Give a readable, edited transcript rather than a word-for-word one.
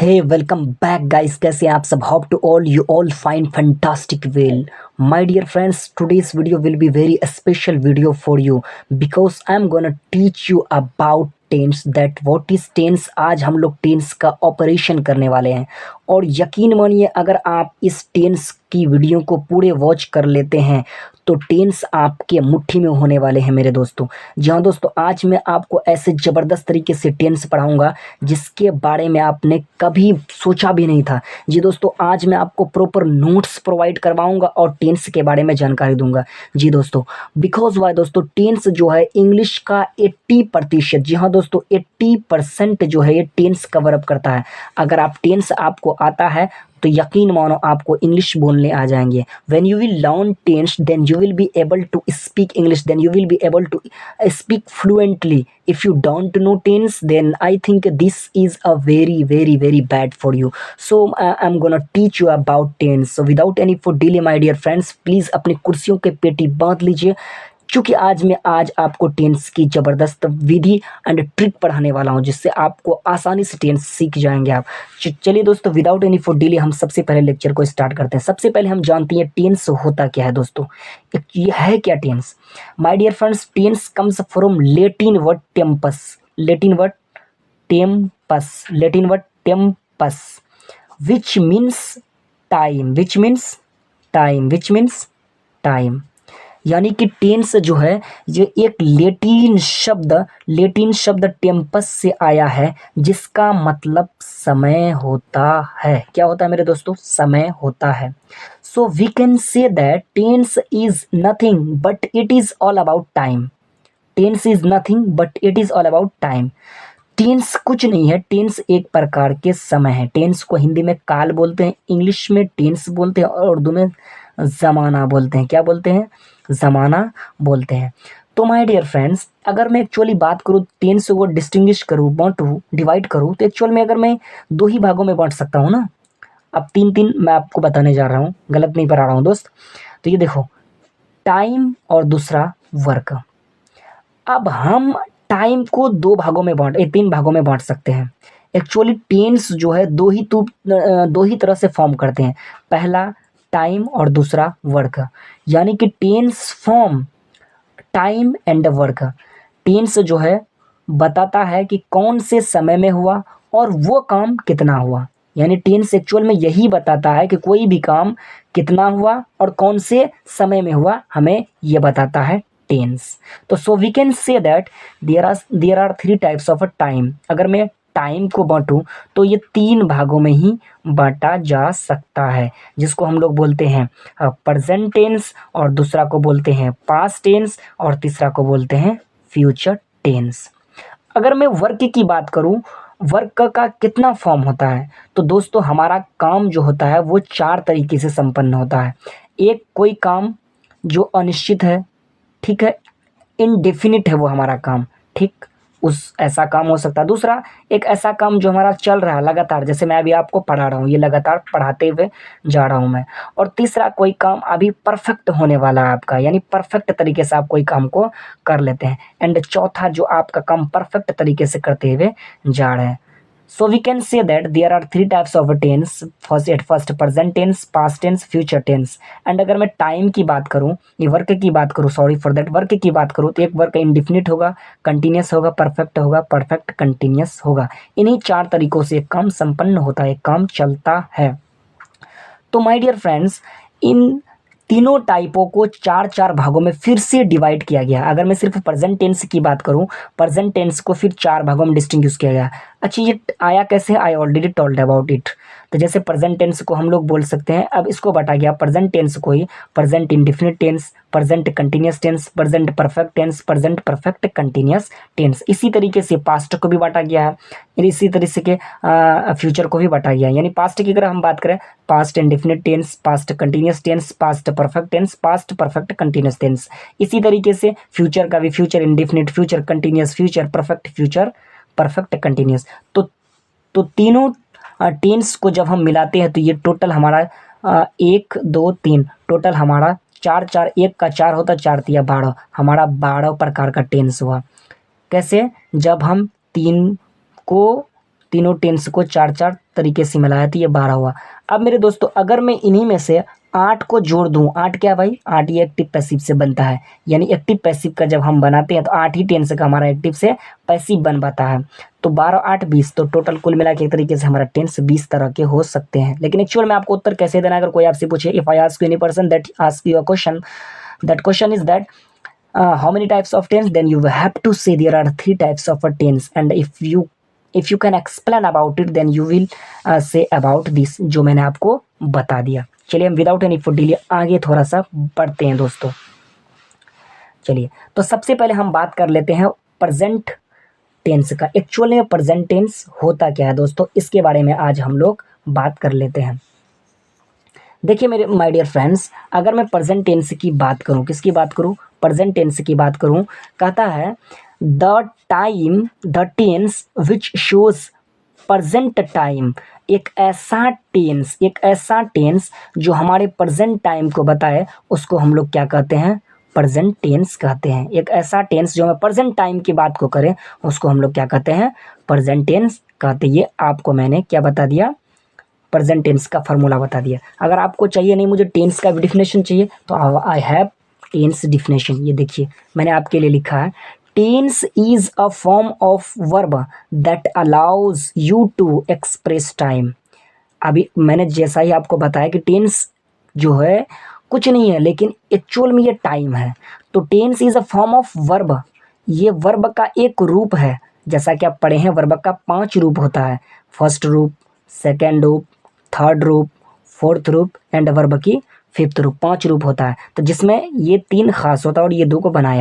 हे welcome back guys, कैसे हैं आप सब। Hope to all you all find fantastic well. My dear friends, today's video will be very special video for you because I'm gonna teach you about tense that what is tense. आज हम लोग tense का operation करने वाले हैं और यकीन मानिए अगर आप इस टेंस की वीडियो को पूरे वॉच कर लेते हैं तो टेंस आपके मुट्ठी में होने वाले हैं मेरे दोस्तों। जी हाँ दोस्तों, आज मैं आपको ऐसे ज़बरदस्त तरीके से टेंस पढ़ाऊंगा जिसके बारे में आपने कभी सोचा भी नहीं था। जी दोस्तों, आज मैं आपको प्रॉपर नोट्स प्रोवाइड करवाऊंगा और टेंस के बारे में जानकारी दूंगा। जी दोस्तों, बिकॉज वाई दोस्तों, टेंस जो है इंग्लिश का 80%, जी हाँ दोस्तों 80% जो है ये टेंस कवर अप करता है। अगर आप टेंस आपको आता है तो यकीन मानो आपको इंग्लिश बोलने आ जाएंगे। When you will learn tense then you will be able to speak English, then you will be able to speak fluently. If you don't know tense, then I think this is a very bad for you. So I'm gonna teach you about tense. So without any for delay, my dear friends, please अपनी कुर्सियों के पेटी बांध लीजिए, क्योंकि आज आपको tense की ज़बरदस्त विधि एंड ट्रिक पढ़ाने वाला हूं जिससे आपको आसानी से टेंस सीख जाएंगे आप। चलिए दोस्तों, विदाउट एनी फॉर डिले हम सबसे पहले लेक्चर को स्टार्ट करते हैं। सबसे पहले हम जानते हैं टेंस होता क्या है दोस्तों। ये है क्या tense? My dear friends, tense comes from Latin word tempus. Latin word tempus, Latin word tempus, which means time, which means time, which means time. यानी कि टेंस जो है ये एक लेटिन शब्द टेम्पस से आया है जिसका मतलब समय होता है। क्या होता है मेरे दोस्तों? समय होता है। So we can say that tense is nothing but it is all about time. Tense is nothing but it is all about time. Tense कुछ नहीं है, टेंस एक प्रकार के समय है। टेंस को हिंदी में काल बोलते हैं, इंग्लिश में टेंस बोलते हैं और उर्दू में ज़माना बोलते हैं। क्या बोलते हैं? ज़माना बोलते हैं। तो माय डियर फ्रेंड्स, अगर मैं एक्चुअली बात करूँ टेंस को डिस्टिंग्विश करूँ, डिवाइड करूँ, तो एक्चुअल में अगर मैं दो ही भागों में बांट सकता हूँ ना। अब तीन मैं आपको बताने जा रहा हूँ, गलत नहीं पढ़ा रहा हूँ दोस्त। तो ये देखो, टाइम और दूसरा वर्क। अब हम टाइम को तीन भागों में बांट सकते हैं। एक्चुअली टेंस जो है दो ही तरह से फॉर्म करते हैं। पहला टाइम और दूसरा वर्क। यानी कि tense form time and work. Tense जो है बताता है कि कौन से समय में हुआ और वो काम कितना हुआ। यानी टेंस एक्चुअल में यही बताता है कि कोई भी काम कितना हुआ और कौन से समय में हुआ, हमें ये बताता है टेंस। तो so we can say that there are three types of a time. अगर मैं टाइम को बांटूं तो ये तीन भागों में ही बांटा जा सकता है, जिसको हम लोग बोलते हैं प्रेजेंट टेंस, और दूसरा को बोलते हैं पास्ट टेंस, और तीसरा को बोलते हैं फ्यूचर टेंस। अगर मैं वर्क की बात करूं, वर्क का कितना फॉर्म होता है, तो दोस्तों हमारा काम जो होता है वो चार तरीके से संपन्न होता है। एक, कोई काम जो अनिश्चित है, ठीक है, इनडेफिनिट है वो हमारा काम, ठीक, उस ऐसा काम हो सकता है। दूसरा, एक ऐसा काम जो हमारा चल रहा है लगातार, जैसे मैं अभी आपको पढ़ा रहा हूँ, ये लगातार पढ़ाते हुए जा रहा हूँ मैं। और तीसरा, कोई काम अभी परफेक्ट होने वाला है आपका, यानी परफेक्ट तरीके से आप कोई काम को कर लेते हैं। एंड चौथा, जो आपका काम परफेक्ट तरीके से करते हुए जा रहे हैं। So we can say that there are three types of tense. First present tense, past tense, future tense. And अगर मैं टाइम की बात करूँ, ये वर्क की बात करूँ, सॉरी फॉर दैट, वर्क की बात करूँ, तो एक वर्क इंडिफिनिट होगा, कंटिन्यूस होगा, परफेक्ट होगा, परफेक्ट कंटिन्यूस होगा। इन्हीं चार तरीकों से एक काम संपन्न होता है, एक काम चलता है। तो माय डियर फ्रेंड्स, इन तीनों टाइपों को चार चार भागों में फिर से डिवाइड किया गया। अगर मैं सिर्फ प्रेजेंट टेंस की बात करूं, प्रेजेंट टेंस को फिर चार भागों में डिस्टिंग्विश किया गया। अच्छा, ये आया कैसे? I already told about it. तो जैसे प्रेजेंट टेंस को हम लोग बोल सकते हैं, अब इसको बांटा गया प्रेजेंट टेंस को ही present indefinite tense, present continuous tense, present perfect tense, present perfect continuous tense. इसी तरीके से पास्ट को भी बांटा गया है, इसी तरीके के फ्यूचर को भी बांटा गया है। यानी पास्ट की अगर हम बात करें, past indefinite tense, past continuous tense, past perfect tense, past perfect continuous tense. इसी तरीके से फ्यूचर का भी future indefinite, future continuous, future perfect, future perfect continuous. तो तीनों टेंस को जब हम मिलाते हैं तो ये टोटल हमारा 1 2 3, टोटल हमारा चार चार, एक का चार होता, चार तिया 12, हमारा 12 प्रकार का टेंस हुआ। कैसे? जब हम तीन को तीनों टेंस को 4-4 तरीके से मिलाया तो ये 12 हुआ। अब मेरे दोस्तों अगर मैं इन्हीं में से 8 को जोड़ दूं, 8 क्या भाई, 8 ये एक्टिव पैसिव से बनता है, यानी एक्टिव पैसिव का जब हम बनाते हैं तो 8 ही टेंस का हमारा एक्टिव से पैसिव बन पाता है। तो 12 8 20, तो टोटल कुल मिला के एक तरीके से हमारा टेंस 20 तरह के हो सकते हैं। लेकिन एक्चुअल में आपको उत्तर कैसे देना है, अगर कोई आपसे पूछे, if I ask you any person that ask you a question, that question is that how many types of tense, then you have to say there are 3 types of a tense, and if you can explain about it then you will say about this, जो मैंने आपको बता दिया। चलिए हम without any delay आगे थोड़ा सा बढ़ते हैं दोस्तों। चलिए तो सबसे पहले हम बात कर लेते हैं प्रेजेंट टेंस का। एक्चुअल में प्रेजेंट टेंस होता क्या है दोस्तों, इसके बारे में आज हम लोग बात कर लेते हैं। देखिए मेरे माय डियर फ्रेंड्स, अगर मैं प्रेजेंट टेंस की बात करूं, किसकी बात करूं, प्रेजेंट टेंस की बात करूं, कहता है the time the tense which shows present time, एक ऐसा टेंस जो हमारे प्रेजेंट टाइम को बताए, उसको हम लोग क्या कहते हैं, प्रेजेंट टेंस कहते हैं। एक ऐसा टेंस जो हमें प्रेजेंट टाइम की बात को करे, उसको हम लोग क्या कहते हैं, प्रेजेंट टेंस कहते हैं। ये आपको मैंने क्या बता दिया, प्रेजेंट टेंस का फार्मूला बता दिया। अगर आपको चाहिए नहीं, मुझे टेंस का डिफिनेशन चाहिए, तो आई हैव टेंस डिफिनेशन। ये देखिए मैंने आपके लिए लिखा है, tense is a form of verb that allows you to express time. अभी मैंने जैसा ही आपको बताया कि टेंस जो है कुछ नहीं है, लेकिन एक्चुअल में ये टाइम है। तो tense is a form of verb, ये वर्ब का एक रूप है। जैसा कि आप पढ़े हैं, वर्ब का 5 रूप होता है, फर्स्ट रूप, सेकेंड रूप, थर्ड रूप, फोर्थ रूप एंड वर्ब की 5th रूप, 5 रूप होता है। तो जिसमें ये 3 खास होता है और ये 2 को बनाया